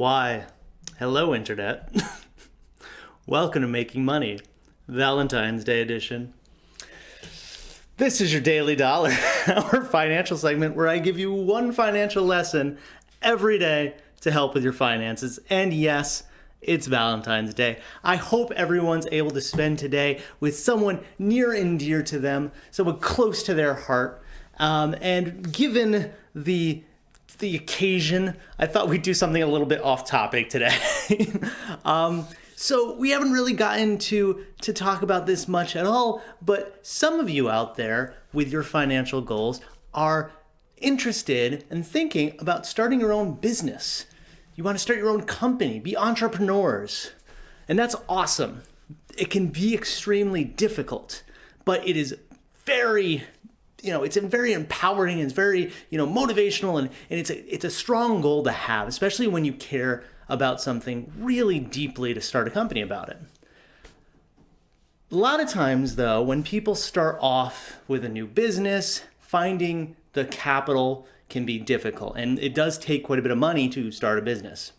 Why, hello Internet. Welcome to Making Money, Valentine's Day edition. This is your Daily Dollar, our financial segment where I give you one financial lesson every day to help with your finances. And yes, it's Valentine's Day. I hope everyone's able to spend today with someone near and dear to them, someone close to their heart. And given the occasion, I thought we'd do something a little bit off topic today. So we haven't really gotten to talk about this much at all, but some of you out there with your financial goals are interested and thinking about starting your own business. You want to start your own company, be entrepreneurs, and that's awesome. It can be extremely difficult, but it is very it's very empowering and it's very, motivational and it's a strong goal to have, especially when you care about something really deeply to start a company about it. A lot of times though, when people start off with a new business, finding the capital can be difficult, and it does take quite a bit of money to start a business.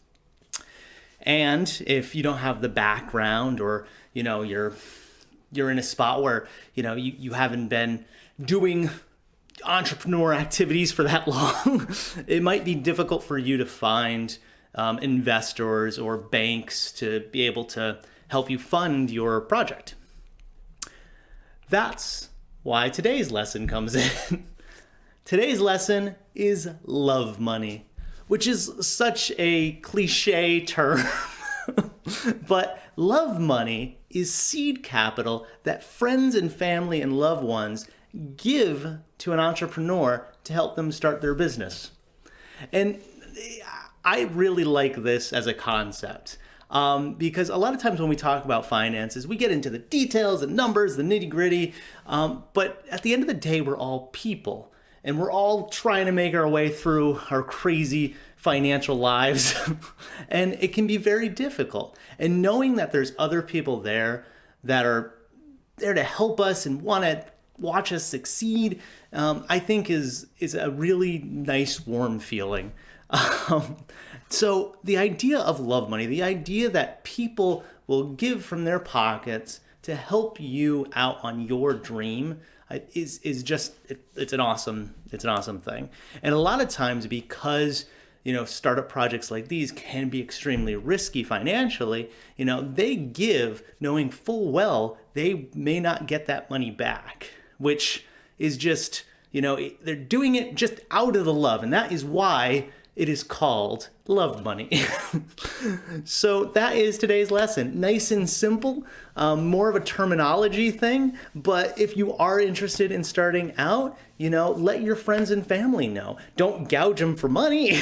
And if you don't have the background or, you're in a spot where, you haven't been doing entrepreneur activities for that long, it might be difficult for you to find investors or banks to be able to help you fund your project. That's why today's lesson comes in. Today's lesson is love money, which is such a cliche term. But love money is seed capital that friends and family and loved ones give to an entrepreneur to help them start their business. And I really like this as a concept because a lot of times when we talk about finances, we get into the details, the numbers, the nitty gritty. But at the end of the day, we're all people and we're all trying to make our way through our crazy financial lives. And it can be very difficult. And knowing that there's other people there that are there to help us and want to watch us succeed, I think is a really nice, warm feeling. So the idea of love money, the idea that people will give from their pockets to help you out on your dream is just, it's an awesome thing. And a lot of times because startup projects like these can be extremely risky financially, they give knowing full well they may not get that money back, which is just, they're doing it just out of the love. And that is why it is called love money. So that is today's lesson. Nice and simple, more of a terminology thing. But if you are interested in starting out, let your friends and family know. Don't gouge them for money,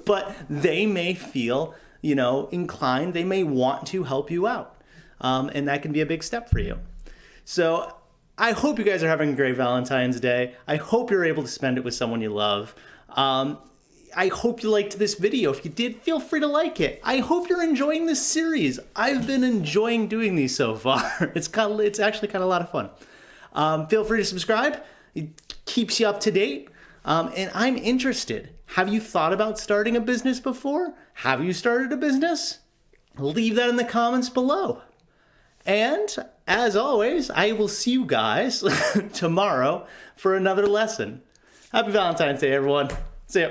but they may feel, inclined. They may want to help you out. And that can be a big step for you. So I hope you guys are having a great Valentine's Day. I hope you're able to spend it with someone you love. I hope you liked this video. If you did, feel free to like it. I hope you're enjoying this series. I've been enjoying doing these so far. It's actually kind of a lot of fun. Feel free to subscribe. It keeps you up to date. And I'm interested. Have you thought about starting a business before? Have you started a business? Leave that in the comments below. And as always, I will see you guys tomorrow for another lesson. Happy Valentine's Day, everyone. See ya.